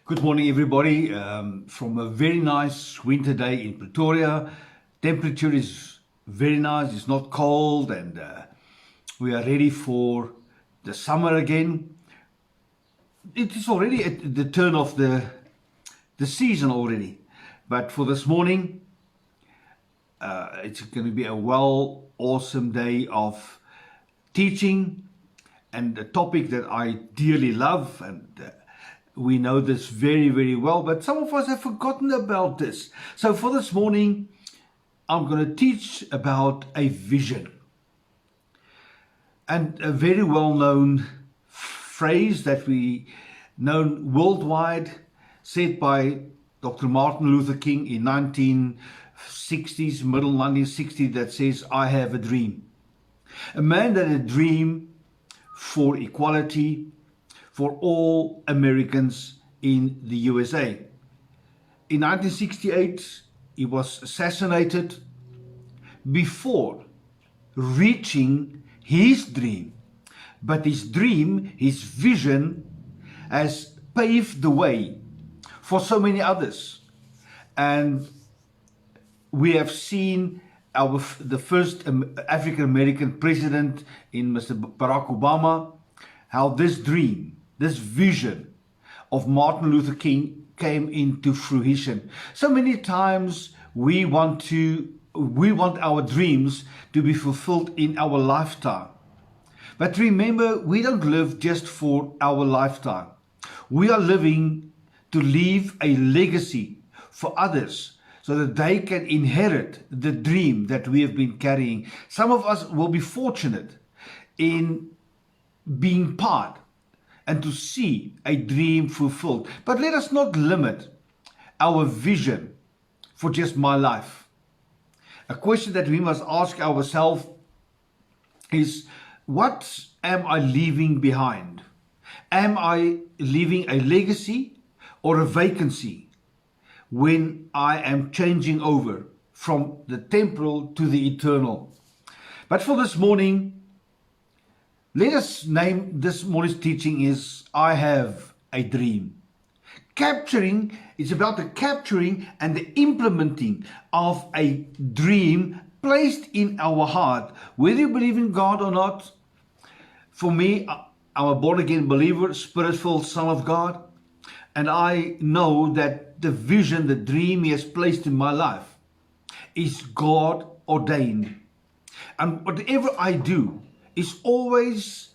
Good morning, everybody. From a very nice winter day in Pretoria. Temperature is very nice. It's not cold, and we are ready for the summer again. It is already at the turn of the season already. But for this morning, it's going to be a awesome day of teaching and a topic that I dearly love, and we know this very, very well, but some of us have forgotten about this. So for this morning, I'm going to teach about a vision. And a very well-known phrase that we know worldwide, said by Dr. Martin Luther King in 1960s, middle 1960s, that says, "I have a dream." A man that had a dream for equality for all Americans in the USA. In 1968, he was assassinated before reaching his dream. But his dream, his vision, has paved the way for so many others. And we have seen the first African American president in Mr. Barack Obama, how this dream, this vision of Martin Luther King came into fruition. So many times we want our dreams to be fulfilled in our lifetime. But remember, we don't live just for our lifetime. We are living to leave a legacy for others, so that they can inherit the dream that we have been carrying. Some of us will be fortunate in being part and to see a dream fulfilled. But let us not limit our vision for just my life. A question that we must ask ourselves is, what am I leaving behind? Am I leaving a legacy or a vacancy when I am changing over from the temporal to the eternal? But for this morning, let us name this morning's teaching is, I have a dream. It's about the capturing and the implementing of a dream placed in our heart. Whether you believe in God or not, for me, I'm a born-again believer, spirit-filled son of God, and I know that the vision, the dream He has placed in my life is God ordained. And whatever I do is always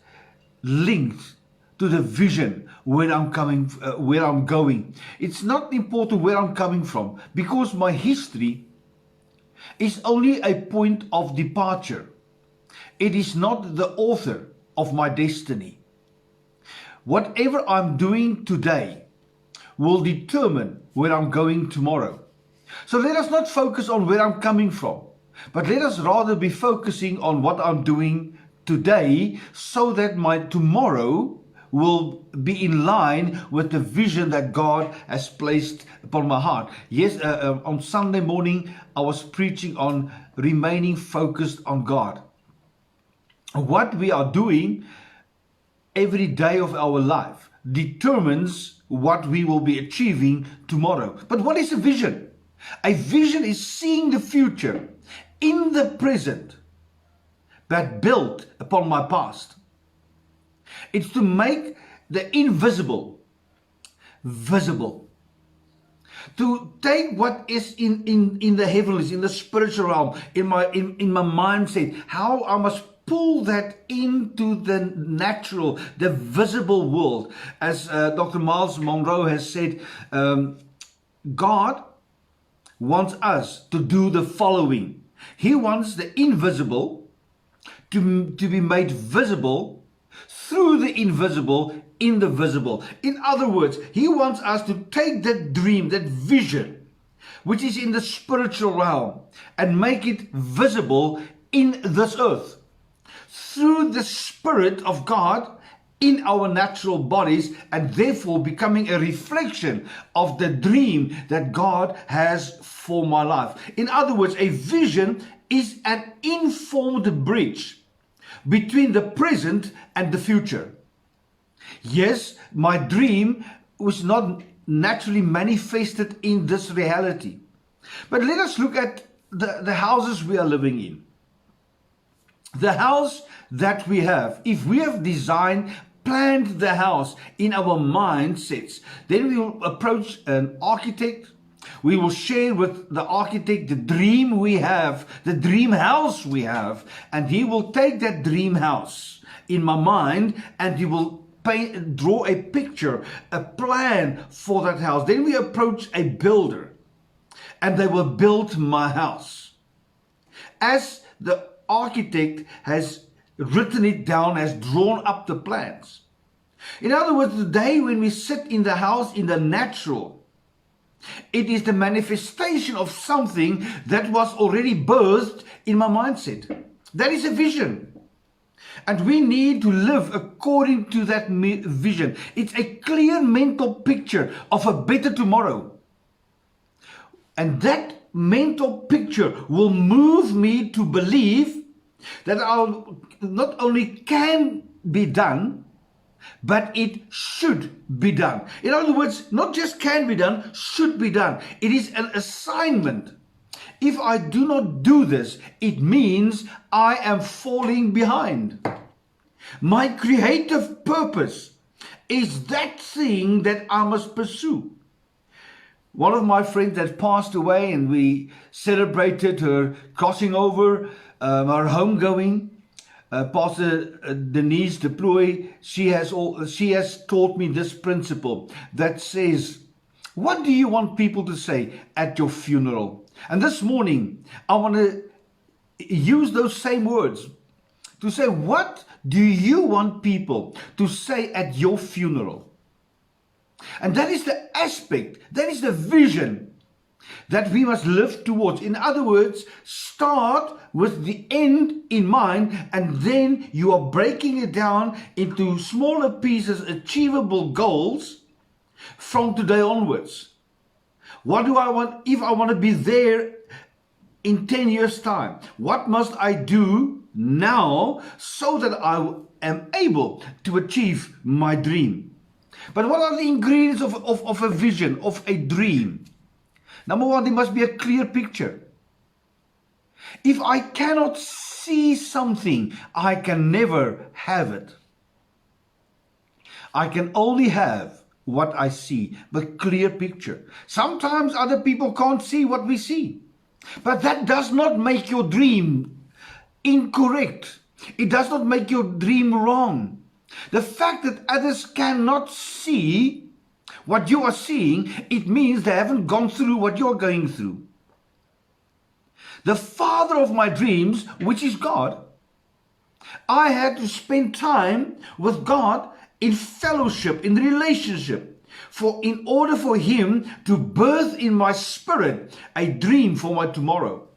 linked to the vision where I'm going. It's not important where I'm coming from, because my history is only a point of departure. It is not the author of my destiny. Whatever I'm doing today will determine where I'm going tomorrow. So let us not focus on where I'm coming from, but let us rather be focusing on what I'm doing today, so that my tomorrow will be in line with the vision that God has placed upon my heart. Yes, on Sunday morning, I was preaching on remaining focused on God. What we are doing every day of our life determines what we will be achieving tomorrow. But what is a vision? A vision is seeing the future in the present, but built upon my past. It's to make the invisible visible. To take what is in the heavens, in the spiritual realm, in my mindset, how I must pull that into the natural, the visible world. As Dr. Miles Monroe has said, God wants us to do the following. He wants the invisible to be made visible through the invisible in the visible. In other words, He wants us to take that dream, that vision, which is in the spiritual realm, and make it visible in this earth through the Spirit of God in our natural bodies, and therefore becoming a reflection of the dream that God has for my life. In other words, a vision is an informed bridge between the present and the future. Yes, my dream was not naturally manifested in this reality. But let us look at the houses we are living in. The house that we have, if we have planned the house in our mindsets, then we will approach an architect. We will share with the architect the dream we have, the dream house we have, and he will take that dream house in my mind and he will draw a picture, a plan for that house. Then we approach a builder and they will build my house as the architect has written it down, has drawn up the plans. In other words, the day when we sit in the house in the natural, it is the manifestation of something that was already birthed in my mindset. That is a vision. And we need to live according to that vision. It's a clear mental picture of a better tomorrow. And that mental picture will move me to believe that I'll not only can be done, but it should be done. In other words, not just can be done, should be done. It is an assignment. If I do not do this, it means I am falling behind. My creative purpose is that thing that I must pursue. One of my friends has passed away and we celebrated her crossing over, her homegoing. Pastor Denise de Plooi, she has taught me this principle that says, what do you want people to say at your funeral? And this morning, I want to use those same words to say, what do you want people to say at your funeral? And that is the aspect, that is the vision that we must live towards. In other words, start with the end in mind, and then you are breaking it down into smaller pieces, achievable goals from today onwards. What do I want if I want to be there in 10 years' time? What must I do now so that I am able to achieve my dream? But what are the ingredients of a vision, of a dream? Number one, there must be a clear picture. If I cannot see something, I can never have it. I can only have what I see, the clear picture. Sometimes other people can't see what we see. But that does not make your dream incorrect. It does not make your dream wrong. The fact that others cannot see what you are seeing, it means they haven't gone through what you're going through. The father of my dreams, which is God, I had to spend time with God in fellowship, in relationship, in order for Him to birth in my spirit a dream for my tomorrow.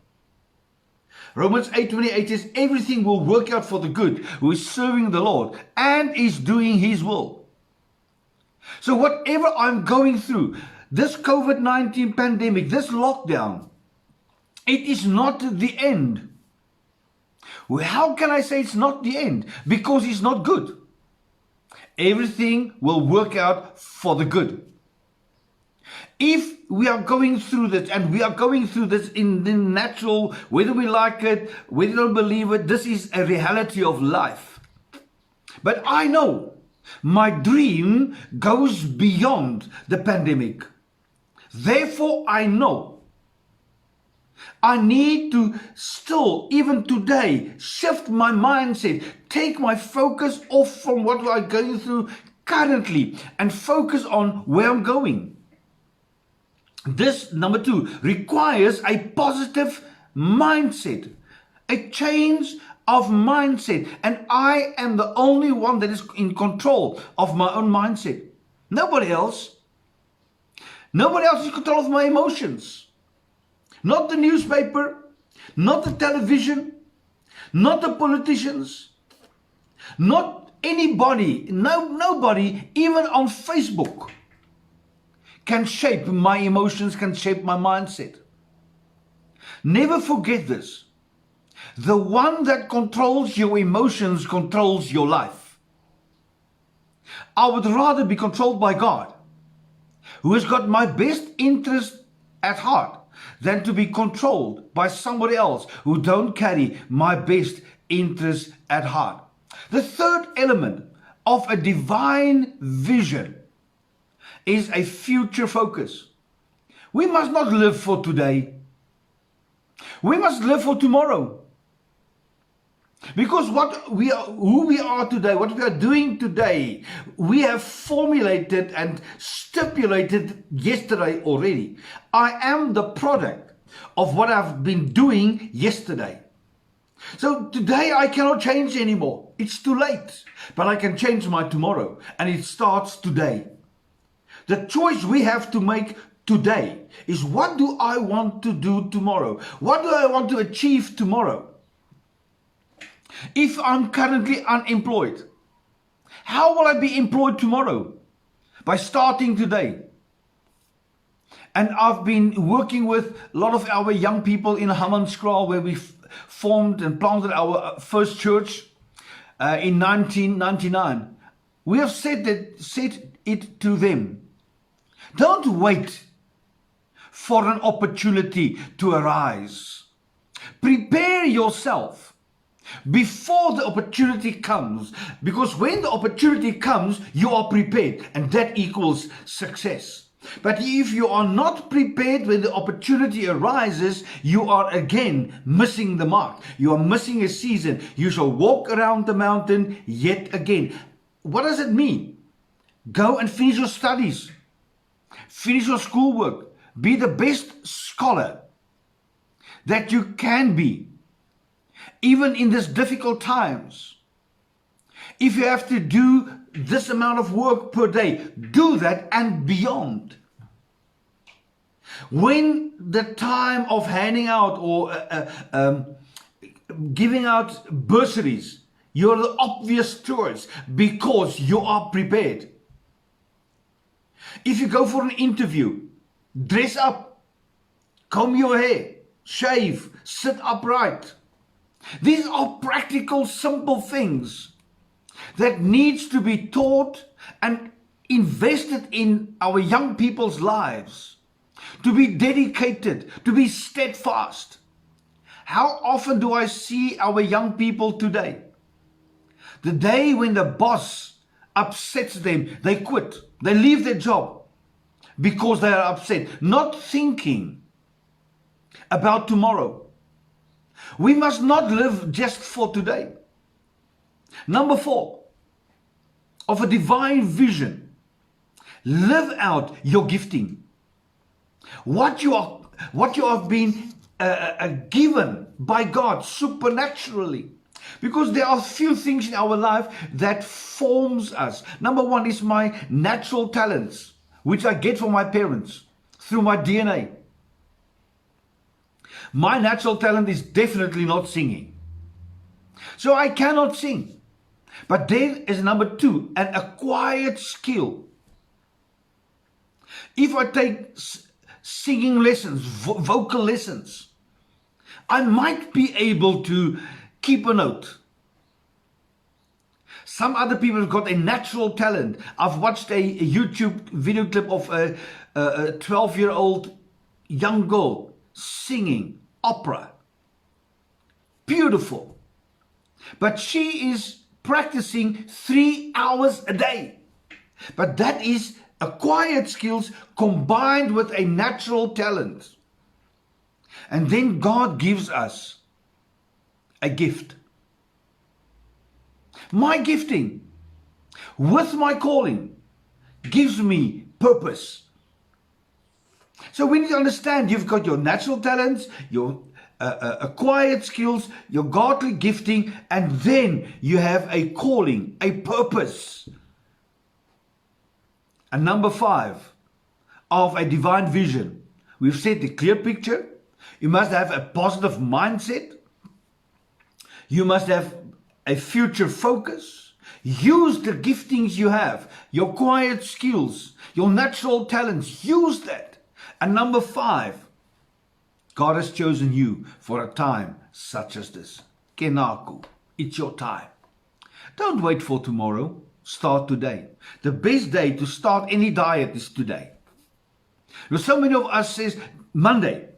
Romans 8:28 says, everything will work out for the good who is serving the Lord and is doing His will. So whatever I'm going through, this COVID-19 pandemic, this lockdown, it is not the end. Well, how can I say it's not the end? Because it's not good. Everything will work out for the good. If we are going through this, and we are going through this in the natural, whether we like it, whether we don't believe it, this is a reality of life. But I know my dream goes beyond the pandemic. Therefore, I know I need to still, even today, shift my mindset, take my focus off from what I'm going through currently and focus on where I'm going. This, number two, requires a positive mindset, a change of mindset. And I am the only one that is in control of my own mindset. Nobody else. Nobody else is in control of my emotions. Not the newspaper, not the television, not the politicians, not anybody, nobody, even on Facebook, can shape my emotions, can shape my mindset. Never forget this. The one that controls your emotions controls your life. I would rather be controlled by God who has got my best interest at heart, than to be controlled by somebody else who don't carry my best interest at heart. The third element of a divine vision is a future focus. We must not live for today. We must live for tomorrow. Because who we are today, what we are doing today, we have formulated and stipulated yesterday already. I am the product of what I've been doing yesterday. So today I cannot change anymore. It's too late. But I can change my tomorrow. And it starts today. The choice we have to make today is, what do I want to do tomorrow? What do I want to achieve tomorrow? If I'm currently unemployed, how will I be employed tomorrow? By starting today. And I've been working with a lot of our young people in Hammanskraal, where we formed and planted our first church in 1999. We have said it to them. Don't wait for an opportunity to arise. Prepare yourself before the opportunity comes, because when the opportunity comes, you are prepared, and that equals success. But if you are not prepared when the opportunity arises, you are again missing the mark. You are missing a season. You shall walk around the mountain yet again. What does it mean? Go and finish your studies. Finish your schoolwork. Be the best scholar that you can be. Even in these difficult times, if you have to do this amount of work per day, do that and beyond. When the time of handing out or giving out bursaries, you're the obvious choice because you are prepared. If you go for an interview, dress up, comb your hair, shave, sit upright. These are practical, simple things that needs to be taught and invested in our young people's lives. To be dedicated, to be steadfast. How often do I see our young people today? The day when the boss upsets them, they quit. They leave their job because they are upset, not thinking about tomorrow. We must not live just for today. Number 4, of a divine vision. Live out your gifting. What you have been given by God supernaturally. Because there are few things in our life that forms us. Number 1 is my natural talents, which I get from my parents through my DNA. My natural talent is definitely not singing. So I cannot sing. But there is number 2, an acquired skill. If I take singing lessons, vocal lessons, I might be able to keep a note. Some other people have got a natural talent. I've watched a YouTube video clip of a 12-year-old young girl singing opera. Beautiful. But she is practicing 3 hours a day. But that is acquired skills combined with a natural talent. And then God gives us a gift. My gifting with my calling gives me purpose. So we need to understand you've got your natural talents, your acquired skills, your godly gifting, and then you have a calling, a purpose. And number 5 of a divine vision. We've said the clear picture. You must have a positive mindset. You must have a future focus. Use the giftings you have, your acquired skills, your natural talents. Use that. And number 5, God has chosen you for a time such as this. Kenaku, it's your time. Don't wait for tomorrow. Start today. The best day to start any diet is today. Now, so many of us says, Monday,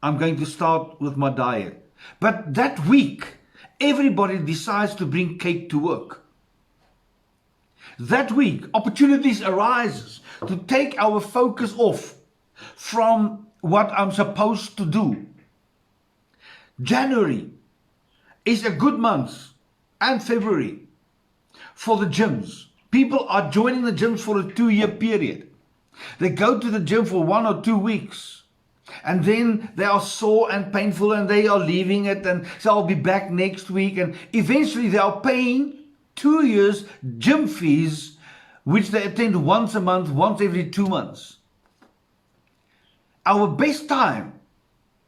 I'm going to start with my diet. But that week, everybody decides to bring cake to work. That week, opportunities arises to take our focus off from what I'm supposed to do. January is a good month, and February for the gyms. People are joining the gyms for a 2-year period. They go to the gym for 1 or 2 weeks, and then they are sore and painful, and they are leaving it, and so I'll be back next week, and eventually they are paying 2 years gym fees, which they attend once a month, once every 2 months. Our best time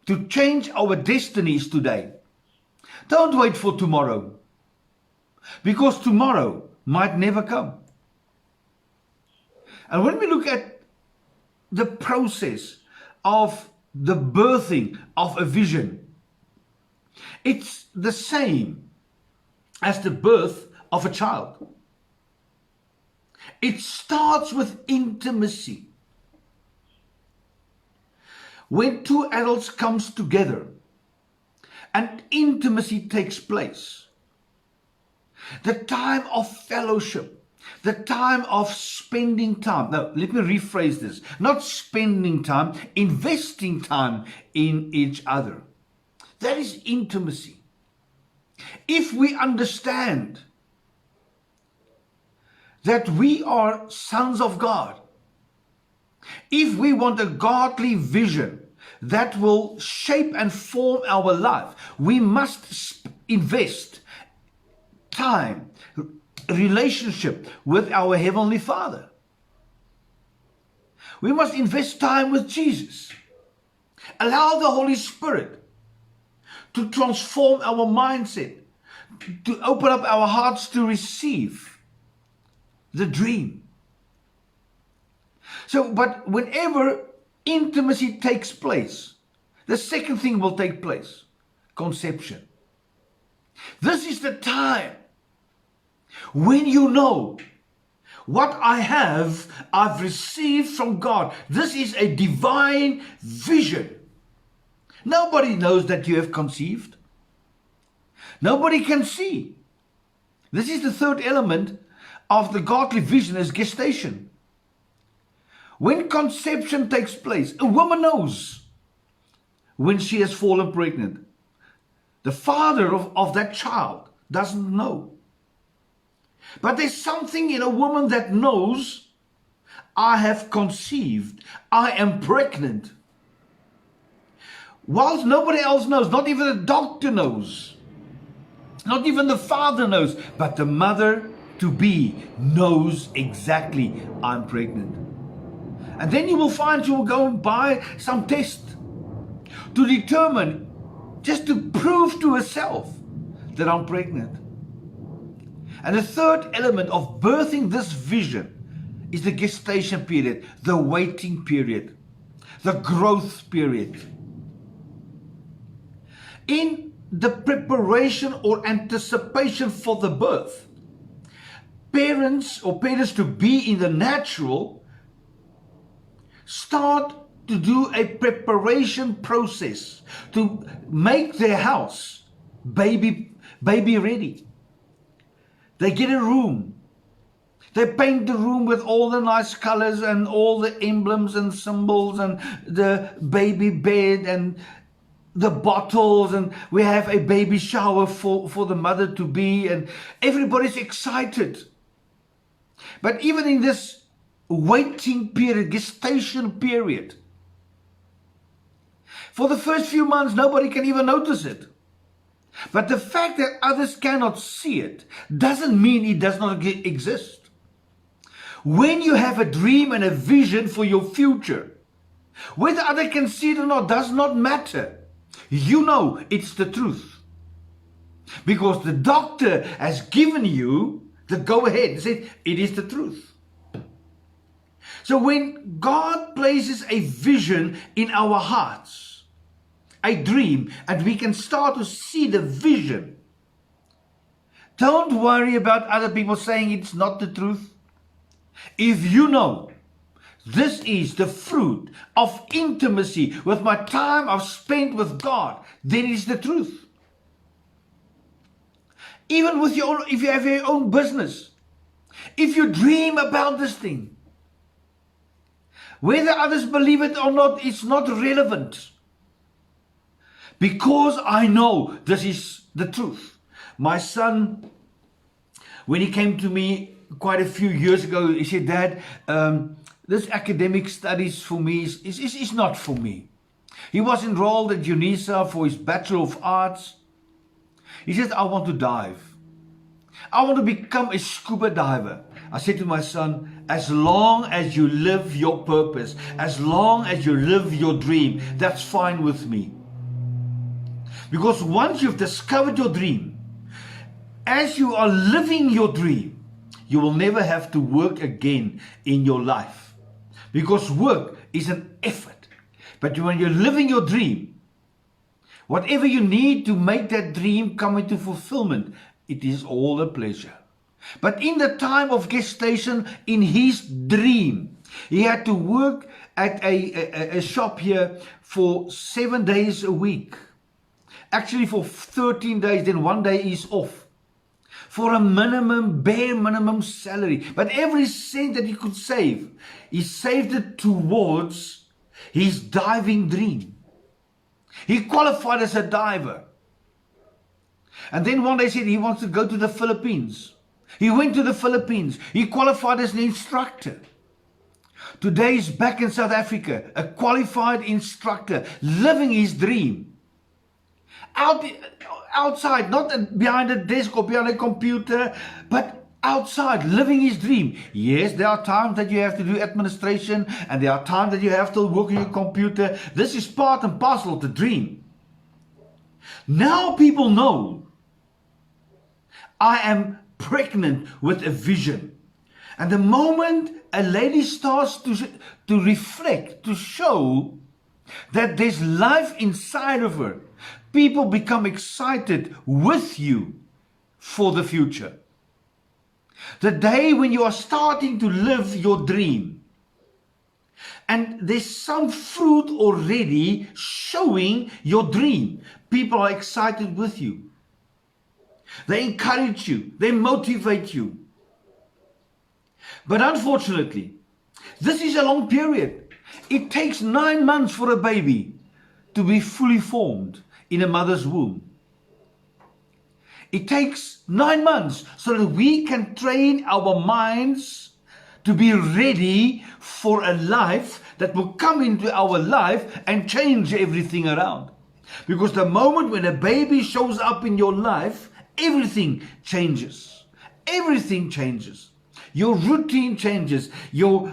to change our destinies today. Don't wait for tomorrow, because tomorrow might never come. And when we look at the process of the birthing of a vision, it's the same as the birth of a child. It starts with intimacy. When 2 adults comes together and intimacy takes place, the time of fellowship, the time of spending time. Now, let me rephrase this. Not spending time, investing time in each other. That is intimacy. If we understand that we are sons of God, if we want a godly vision that will shape and form our life, we must invest time, relationship with our Heavenly Father. We must invest time with Jesus. Allow the Holy Spirit to transform our mindset, to open up our hearts to receive the dream. So, but whenever intimacy takes place, the second thing will take place: conception. This is the time when you know what I have, I've received from God. This is a divine vision. Nobody knows that you have conceived. Nobody can see. This is the third element of the godly vision, is gestation. When conception takes place, a woman knows when she has fallen pregnant. The father of that child doesn't know. But there's something in a woman that knows, I have conceived, I am pregnant. Whilst nobody else knows, not even the doctor knows, not even the father knows, but the mother-to-be knows exactly, I'm pregnant. And then you will find you will go and buy some test to determine, just to prove to herself that I'm pregnant. And the third element of birthing this vision is the gestation period, the waiting period, the growth period. In the preparation or anticipation for the birth, parents or parents to be in the natural start to do a preparation process to make their house baby ready. They get a room. They paint the room with all the nice colors and all the emblems and symbols and the baby bed and the bottles, and we have a baby shower for the mother-to-be, and everybody's excited. But even in this waiting period, gestation period, for the first few months, nobody can even notice it. But the fact that others cannot see it doesn't mean it does not exist. When you have a dream and a vision for your future, whether others can see it or not does not matter. You know it's the truth. Because the doctor has given you the go-ahead and said it is the truth. So when God places a vision in our hearts, a dream, and we can start to see the vision, don't worry about other people saying it's not the truth. If you know This is the fruit of intimacy with my time I've spent with God. That is the truth. Even with your own, if you have your own business, if you dream about this thing, whether others believe it or not, it's not relevant. Because I know this is the truth. My son, when he came to me quite a few years ago, he said, Dad, this academic studies for me is not for me. He was enrolled at UNISA for his Bachelor of Arts. He said, I want to dive. I want to become a scuba diver. I said to my son, as long as you live your purpose, as long as you live your dream, that's fine with me. Because once you've discovered your dream, as you are living your dream, you will never have to work again in your life. Because work is an effort. But when you're living your dream, whatever you need to make that dream come into fulfillment, it is all a pleasure. But in the time of gestation, in his dream, he had to work at a shop here for 7 days a week. Actually for 13 days, then 1 day is off. For a minimum, bare minimum salary. But every cent that he could save, he saved it towards his diving dream. He qualified as a diver. And then one day he said he wants to go to the Philippines. He went to the Philippines. He qualified as an instructor. Today he's back in South Africa, a qualified instructor, living his dream. Outside, not behind a desk or behind a computer, but outside, living his dream. Yes, there are times that you have to do administration, and there are times that you have to work on your computer. This is part and parcel of the dream. Now people know I am pregnant with a vision. And the moment a lady starts to reflect, to show that there's life inside of her, people become excited with you for the future. The day when you are starting to live your dream, and there's some fruit already showing your dream, people are excited with you. They encourage you. They motivate you. But unfortunately, this is a long period. It takes 9 months for a baby to be fully formed in a mother's womb. It takes 9 months so that we can train our minds to be ready for a life that will come into our life and change everything around. Because the moment when a baby shows up in your life, everything changes. Everything changes. Your routine changes. Your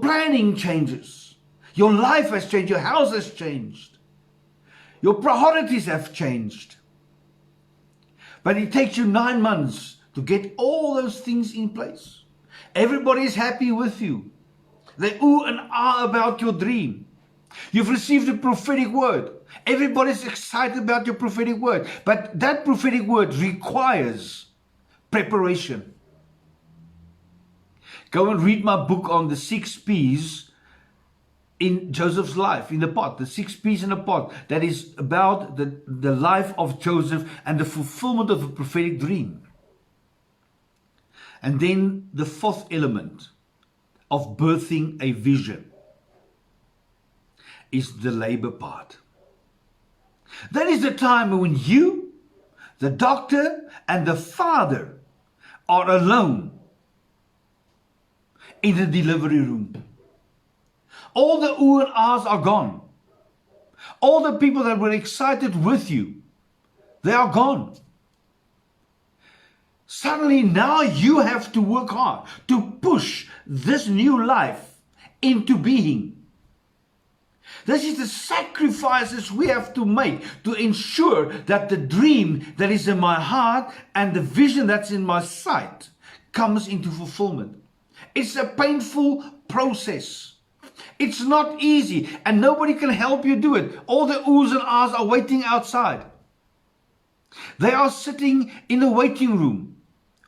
planning changes. Your life has changed. Your house has changed. Your priorities have changed. But it takes you 9 months to get all those things in place. Everybody is happy with you. They ooh and ah about your dream. You've received a prophetic word. Everybody's excited about your prophetic word. But that prophetic word requires preparation. Go and read my book on the 6 P's in Joseph's life, in the pot. The 6 P's in the pot. That is about the life of Joseph and the fulfillment of a prophetic dream. And then the 4th element of birthing a vision is the labor part. That is the time when you, the doctor, and the father are alone in the delivery room. All the ooh and ahs are gone. All the people that were excited with you, they are gone. Suddenly now you have to work hard to push this new life into being. This is the sacrifices we have to make to ensure that the dream that is in my heart and the vision that's in my sight comes into fulfillment. It's a painful process. It's not easy, and nobody can help you do it. All the oohs and ahs are waiting outside. They are sitting in the waiting room,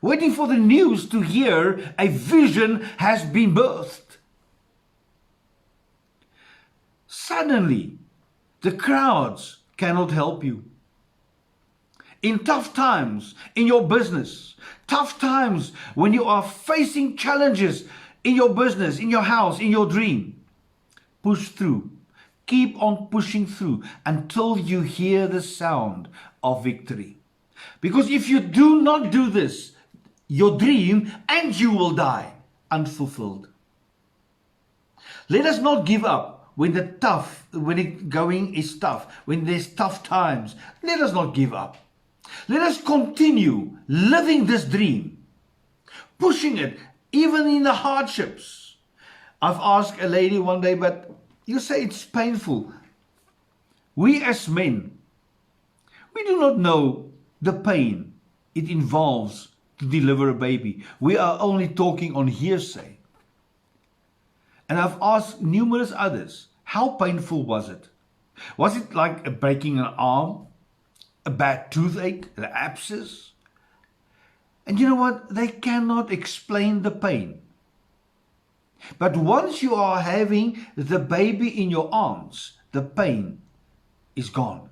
waiting for the news to hear a vision has been birthed. Suddenly, the crowds cannot help you. In tough times, in your business, tough times when you are facing challenges in your business, in your house, in your dream, push through. Keep on pushing through until you hear the sound of victory. Because if you do not do this, your dream and you will die unfulfilled. Let us not give up when going is tough, when there's tough times. Let us not give up. Let us continue living this dream, pushing it even in the hardships. I've asked a lady one day, but you say it's painful. We as men, we do not know the pain it involves to deliver a baby. We are only talking on hearsay. And I've asked numerous others, how painful was it? Was it like breaking an arm, a bad toothache, an abscess? And you know what? They cannot explain the pain. But once you are having the baby in your arms, the pain is gone.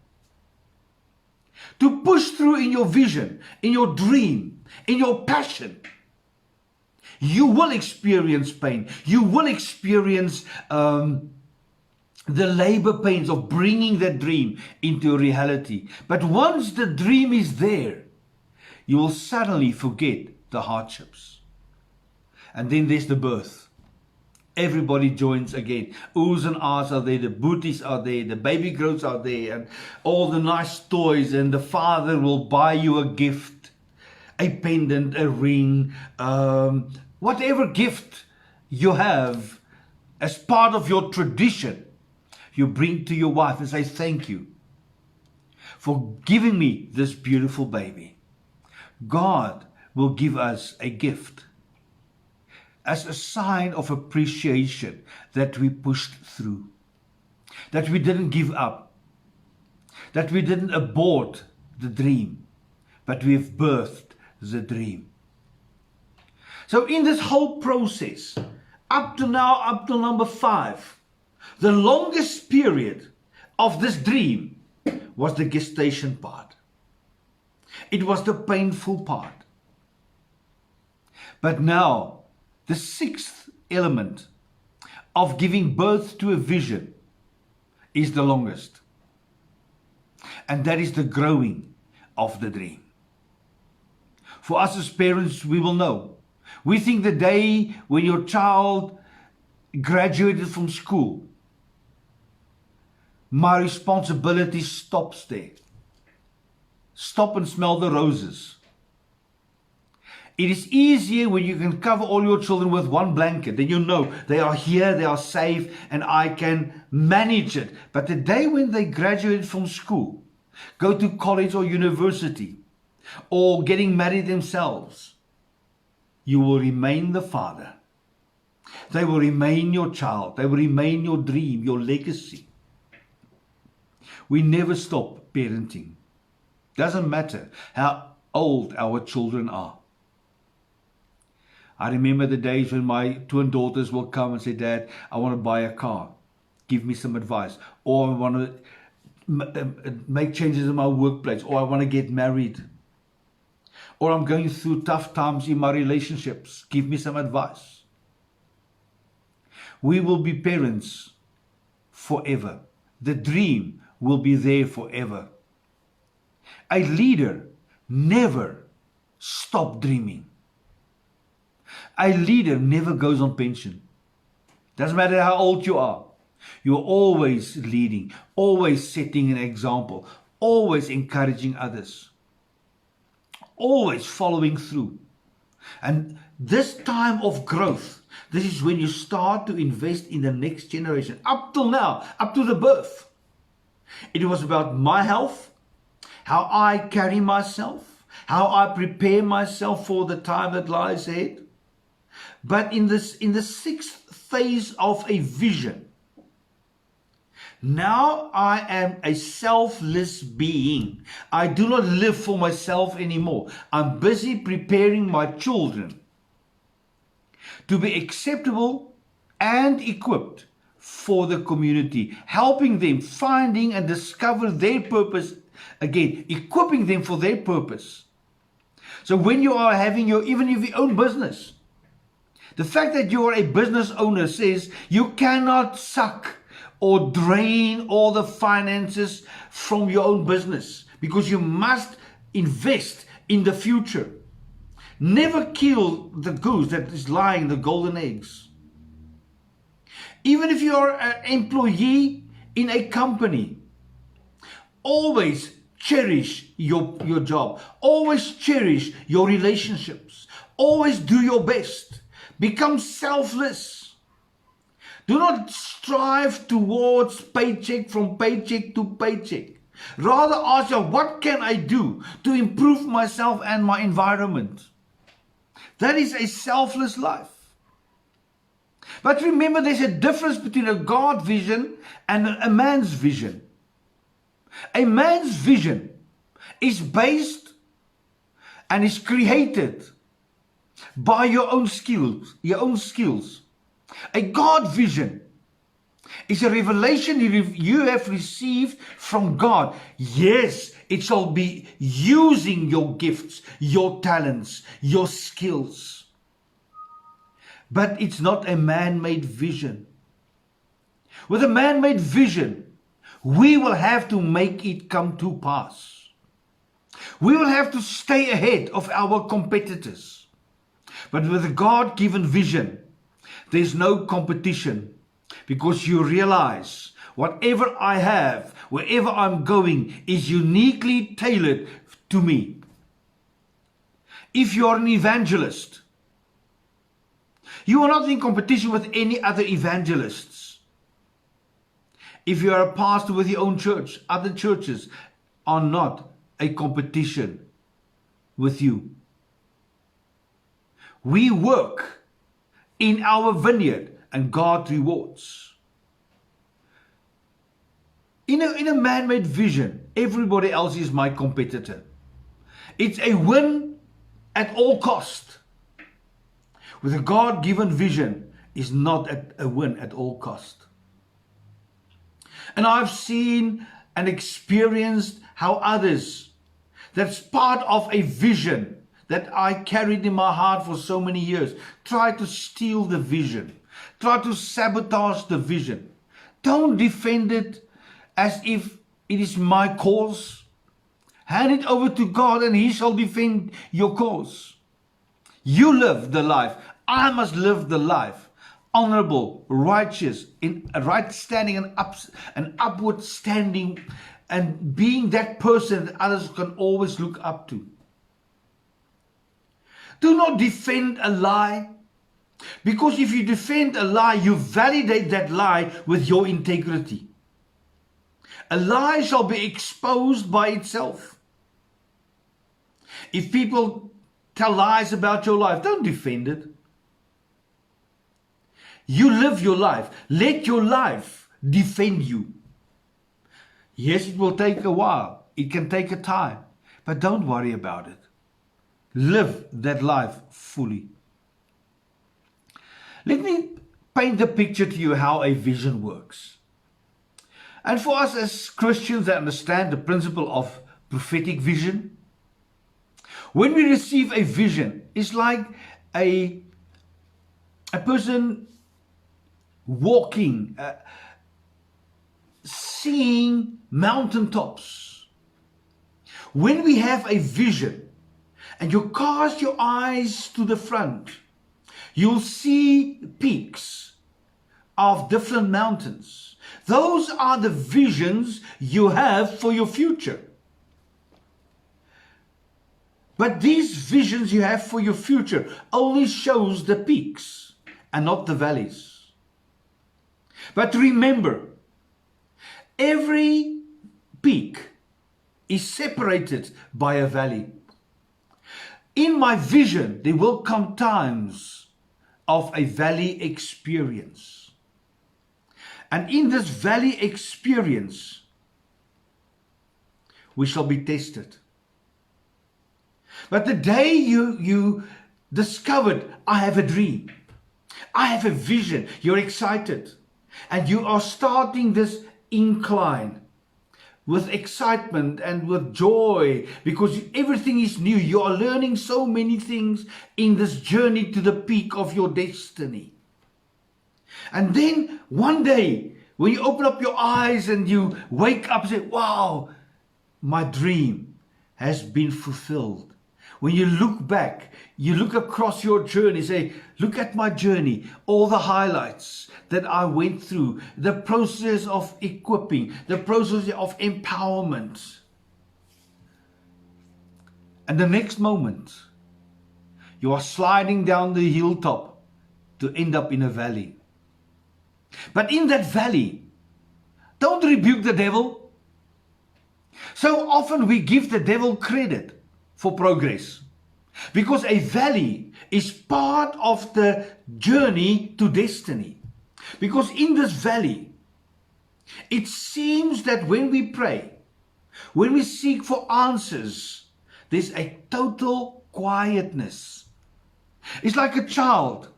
To push through in your vision, in your dream, in your passion, you will experience pain. You will experience the labor pains of bringing that dream into reality. But once the dream is there, you will suddenly forget the hardships. And then there's the birth. Everybody joins again. Oohs and ahs are there, the booties are there, the baby grows are there, and all the nice toys, and the father will buy you a gift, a pendant, a ring, whatever gift you have as part of your tradition, you bring to your wife and say, thank you for giving me this beautiful baby. God will give us a gift as a sign of appreciation that we pushed through, that we didn't give up, that we didn't abort the dream, but we've birthed the dream. So in this whole process, up to now, up to number 5, the longest period of this dream was the gestation part. It was the painful part. But now, the 6th element of giving birth to a vision is the longest. And that is the growing of the dream. For us as parents, we will know. We think the day when your child graduated from school, my responsibility stops there. Stop and smell the roses. It is easier when you can cover all your children with one blanket. Then you know they are here, they are safe, and I can manage it. But the day when they graduate from school, go to college or university, or getting married themselves, you will remain the father. They will remain your child. They will remain your dream, your legacy. We never stop parenting. Doesn't matter how old our children are. I remember the days when my twin daughters will come and say, Dad, I want to buy a car. Give me some advice. Or I want to make changes in my workplace. Or I want to get married. Or I'm going through tough times in my relationships. Give me some advice. We will be parents forever. The dream will be there forever. A leader never stops dreaming. A leader never goes on pension. Doesn't matter how old you are. You're always leading, always setting an example, always encouraging others, always following through. And this time of growth, this is when you start to invest in the next generation. Up till now, up to the birth, it was about my health, how I carry myself, how I prepare myself for the time that lies ahead. But in the 6th phase of a vision, Now I am a selfless being. I do not live for myself anymore. I'm busy preparing my children to be acceptable and equipped for the community, helping them finding and discover their purpose again, equipping them for their purpose. So when you are having even if your own business, the fact that you are a business owner says you cannot suck or drain all the finances from your own business, because you must invest in the future. Never kill the goose that is laying the golden eggs. Even if you are an employee in a company, always cherish your job. Always cherish your relationships. Always do your best. Become selfless. Do not strive towards paycheck from paycheck to paycheck. Rather ask yourself, what can I do to improve myself and my environment? That is a selfless life. But remember, there's a difference between a God vision and a man's vision. A man's vision is based and is created by your own skills. A God vision is a revelation you have received from God. Yes, it shall be using your gifts, your talents, your skills. But it's not a man-made vision. With a man-made vision, we will have to make it come to pass. We will have to stay ahead of our competitors. But with a God-given vision, there's no competition, because you realize whatever I have, wherever I'm going, is uniquely tailored to me. If you are an evangelist, you are not in competition with any other evangelists. If you are a pastor with your own church, other churches are not a competition with you. We work in our vineyard and God rewards. In a man-made vision, everybody else is my competitor. It's a win at all cost. With a God-given vision, is not a win at all cost. And I've seen and experienced how others, that's part of a vision that I carried in my heart for so many years, try to steal the vision, try to sabotage the vision. Don't defend it as if it is my cause. Hand it over to God and He shall defend your cause. You live the life. I must live the life. Honorable, righteous, in a right standing and upward standing, and being that person that others can always look up to. Do not defend a lie, because if you defend a lie, you validate that lie with your integrity. A lie shall be exposed by itself. If people tell lies about your life, don't defend it. You live your life. Let your life defend you. Yes, it will take a while. It can take a time. But don't worry about it. Live that life fully. Let me paint the picture to you how a vision works. And for us as Christians that understand the principle of prophetic vision, when we receive a vision, it's like a person walking, seeing mountaintops. When we have a vision and you cast your eyes to the front, you'll see peaks of different mountains. Those are the visions you have for your future. But these visions you have for your future only shows the peaks and not the valleys. But remember, every peak is separated by a valley. In my vision, there will come times of a valley experience. And in this valley experience, we shall be tested. But the day you discovered, I have a dream, I have a vision, you're excited, and you are starting this incline with excitement and with joy, because everything is new. You are learning so many things in this journey to the peak of your destiny. And then one day, when you open up your eyes and you wake up and say, wow, my dream has been fulfilled. When you look back, you look across your journey, say, look at my journey, all the highlights that I went through, the process of equipping, the process of empowerment. And the next moment, you are sliding down the hilltop to end up in a valley. But in that valley, don't rebuke the devil. So often we give the devil credit for progress, because a valley is part of the journey to destiny. Because in this valley, it seems that when we pray, when we seek for answers, there's a total quietness. It's like a child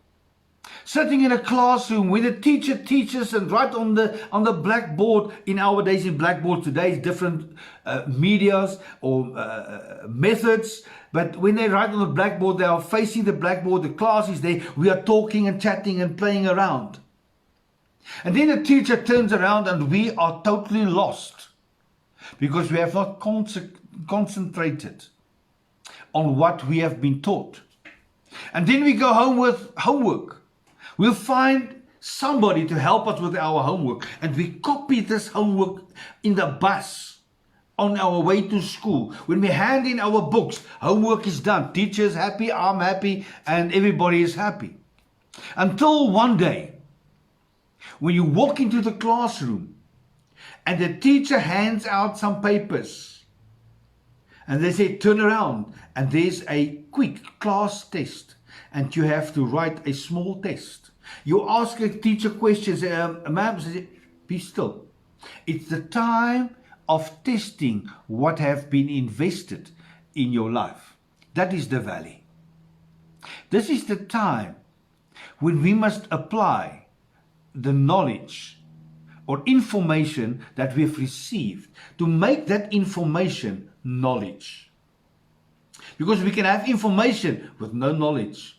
sitting in a classroom when the teacher teaches and right on the blackboard. In our days, in blackboard today is different medias or methods, but when they write on the blackboard, they are facing the blackboard, the class is there, we are talking and chatting and playing around. And then the teacher turns around and we are totally lost because we have not concentrated on what we have been taught. And then we go home with homework. We'll find somebody to help us with our homework, and we copy this homework in the bus on our way to school. When we hand in our books, homework is done, teacher is happy, I'm happy, and everybody is happy. Until one day, when you walk into the classroom and the teacher hands out some papers and they say turn around, and there's a quick class test and you have to write a small test. You ask a teacher questions, ma'am, be still. It's the time of testing what have been invested in your life. That is the valley. This is the time when we must apply the knowledge or information that we've received to make that information knowledge. Because we can have information with no knowledge.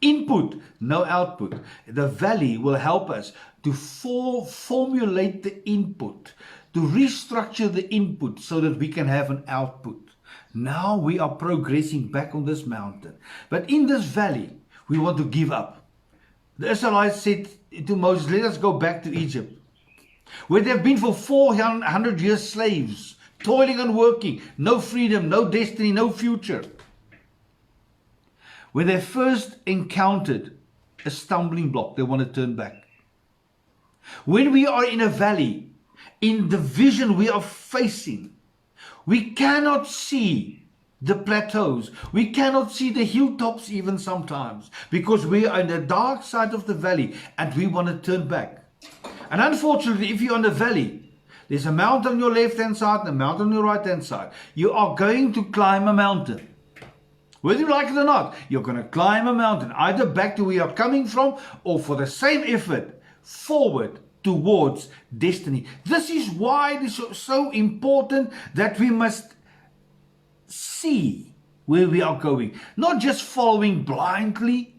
Input, no output. The valley will help us to formulate the input, to restructure the input so that we can have an output. Now we are progressing back on this mountain. But in this valley, we want to give up. The Israelites said to Moses, let us go back to Egypt, where they've been for 400 years slaves, toiling and working, no freedom, no destiny, no future. When they first encountered a stumbling block, they want to turn back. When we are in a valley, in the vision we are facing, we cannot see the plateaus. We cannot see the hilltops even sometimes, because we are in the dark side of the valley and we want to turn back. And unfortunately, if you're in the valley, there's a mountain on your left-hand side and a mountain on your right-hand side. You are going to climb a mountain. Whether you like it or not, you're going to climb a mountain, either back to where you're coming from or for the same effort, forward towards destiny. This is why it is so important that we must see where we are going, not just following blindly.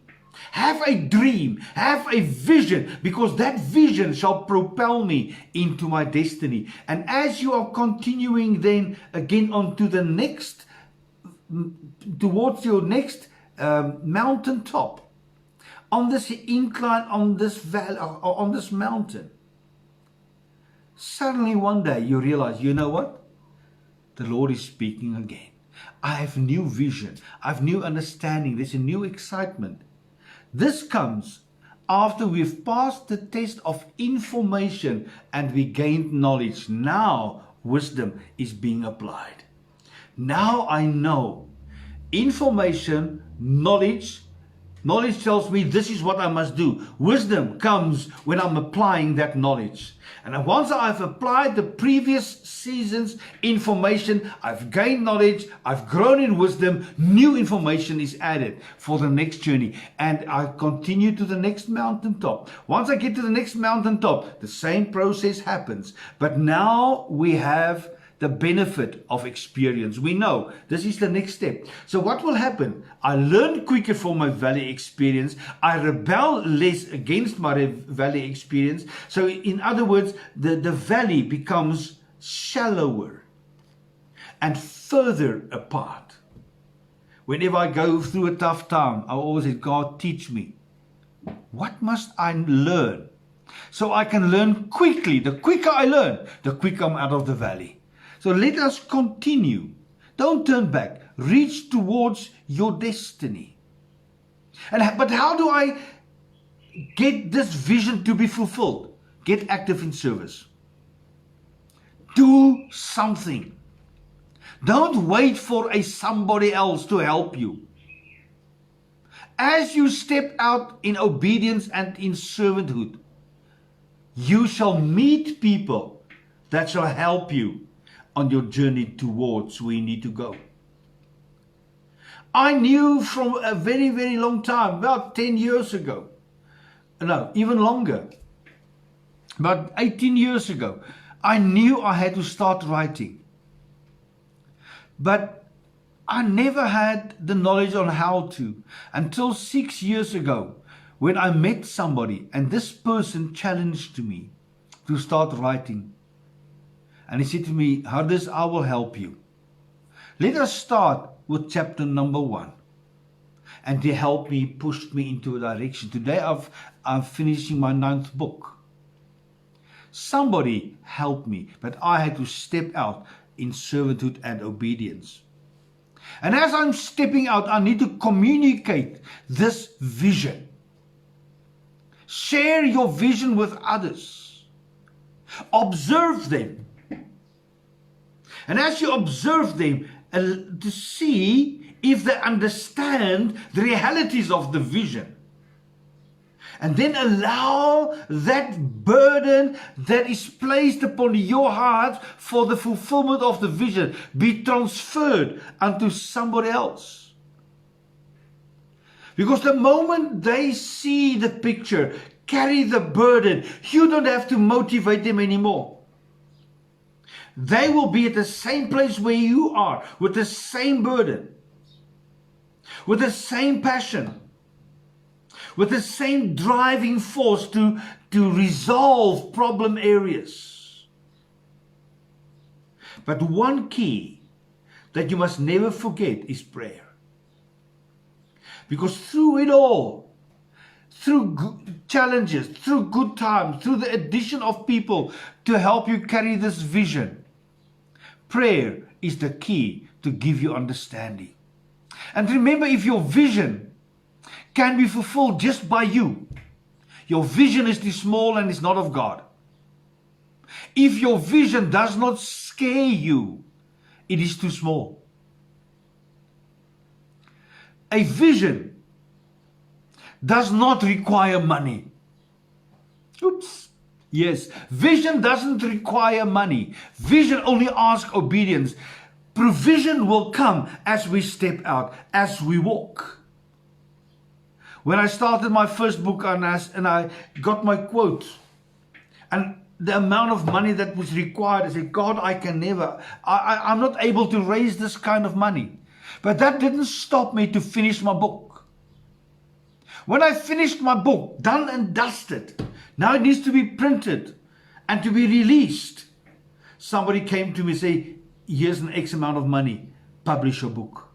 Have a dream, have a vision, because that vision shall propel me into my destiny. And as you are continuing then again on to the next, towards your next mountain top, on this incline, on this valley, on this mountain, suddenly one day you realize, you know what? The Lord is speaking again. I have new vision. I have new understanding. There's a new excitement. This comes after we've passed the test of information and we gained knowledge. Now wisdom is being applied. Now I know information, knowledge Knowledge tells me this is what I must do. Wisdom comes when I'm applying that knowledge. And once I've applied the previous season's information, I've gained knowledge, I've grown in wisdom, new information is added for the next journey. And I continue to the next mountaintop. Once I get to the next mountaintop, the same process happens. But now we have the benefit of experience. We know this is the next step. So what will happen? I learn quicker from my valley experience. I rebel less against my valley experience. So in other words, the valley becomes shallower and further apart. Whenever I go through a tough time, I always say, God, teach me. What must I learn? So I can learn quickly. The quicker I learn, the quicker I'm out of the valley. So let us continue. Don't turn back. Reach towards your destiny. But how do I get this vision to be fulfilled? Get active in service. Do something. Don't wait for somebody else to help you. As you step out in obedience and in servanthood, you shall meet people that shall help you on your journey towards where you need to go. I knew from a very, very long time, about 10 years ago, no, even longer, about 18 years ago, I knew I had to start writing. But I never had the knowledge on how to until 6 years ago when I met somebody and this person challenged me to start writing. And he said to me, Hardus, I will help you. Let us start with chapter number 1. And he helped me, pushed me into a direction. Today I'm finishing my 9th book. Somebody helped me, but I had to step out in servanthood and obedience. And as I'm stepping out, I need to communicate this vision. Share your vision with others. Observe them. And as you observe them, to see if they understand the realities of the vision. And then allow that burden that is placed upon your heart for the fulfillment of the vision be transferred unto somebody else. Because the moment they see the picture, carry the burden, you don't have to motivate them anymore. They will be at the same place where you are, with the same burden, with the same passion, with the same driving force to resolve problem areas. But one key that you must never forget is prayer. Because through it all, through challenges, through good times, through the addition of people to help you carry this vision, prayer is the key to give you understanding. And remember, if your vision can be fulfilled just by you, your vision is too small and is not of God. If your vision does not scare you, it is too small. A vision does not require money. Oops. Yes, vision doesn't require money. Vision only asks obedience. Provision will come as we step out, as we walk. When I started my first book and I got my quote, and the amount of money that was required, I said, God, I'm not able to raise this kind of money. But that didn't stop me to finish my book. When I finished my book, done and dusted, now it needs to be printed and to be released. Somebody came to me and said, here's an X amount of money, publish your book.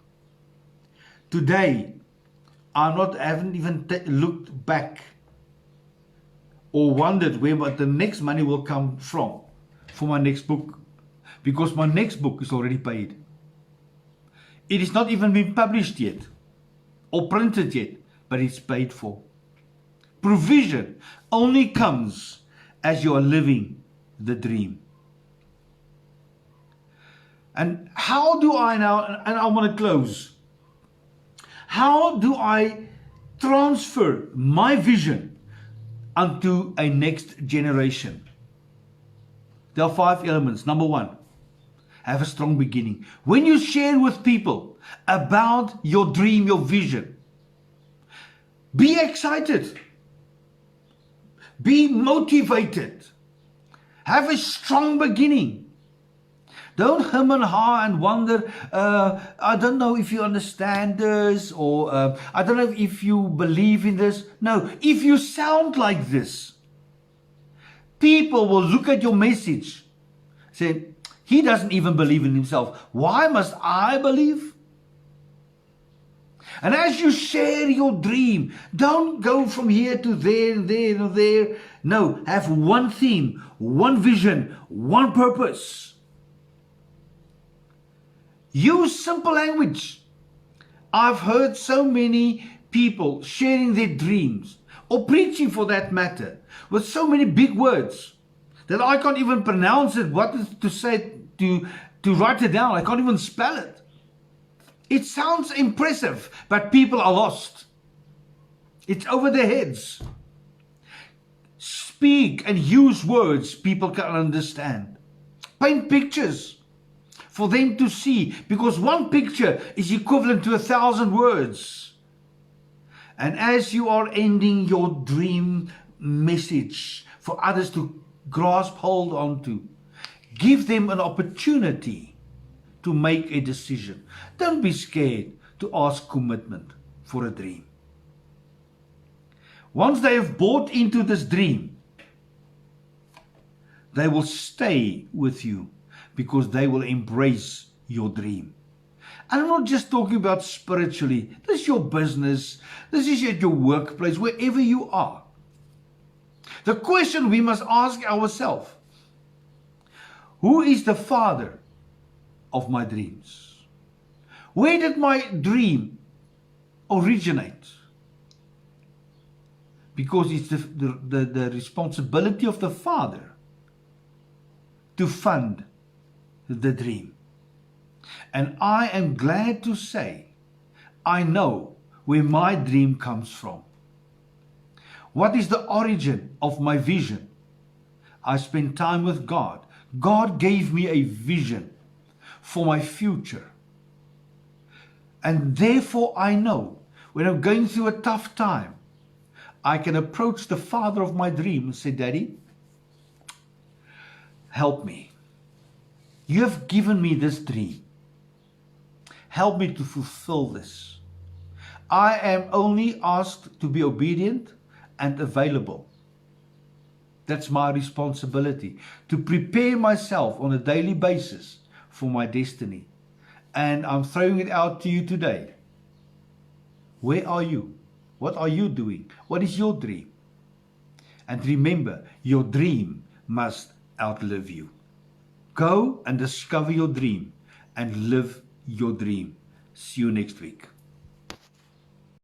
Today, I haven't even looked back or wondered where the next money will come from for my next book, because my next book is already paid. It is not even been published yet or printed yet, but it's paid for. Provision only comes as you are living the dream. And how do I now, and I want to close, how do I transfer my vision unto a next generation. There are 5 elements. Number 1, have a strong beginning. When you share with people about your dream, your vision, be excited. Be motivated. Have a strong beginning. Don't hum and ha and wonder, I don't know if you understand this, or I don't know if you believe in this. No, if you sound like this, people will look at your message, say, he doesn't even believe in himself. Why must I believe? And as you share your dream, don't go from here to there and there and there. No, have one theme, one vision, one purpose. Use simple language. I've heard so many people sharing their dreams, or preaching for that matter, with so many big words that I can't even pronounce it, what to say, to write it down. I can't even spell it. It sounds impressive, but people are lost. It's over their heads. Speak and use words people can understand. Paint pictures for them to see, because one picture is equivalent to 1,000 words. And as you are ending your dream message for others to grasp hold onto, give them an opportunity to make a decision. Don't be scared to ask commitment for a dream. Once they have bought into this dream, they will stay with you because they will embrace your dream. And I'm not just talking about spiritually. This is your business. This is at your workplace, wherever you are. The question we must ask ourselves, who is the father of my dreams? Where did my dream originate? Because it's the responsibility of the father to fund the dream. And I am glad to say, I know where my dream comes from. What is the origin of my vision? I spent time with God. God gave me a vision for my future. And therefore I know when I'm going through a tough time, I can approach the father of my dream and say, Daddy, help me. You have given me this dream. Help me to fulfill this. I am only asked to be obedient and available. That's my responsibility, to prepare myself on a daily basis for my destiny. And I'm throwing it out to you today. Where are you? What are you doing? What is your dream? And remember, your dream must outlive you. Go and discover your dream and live your dream. See you next week.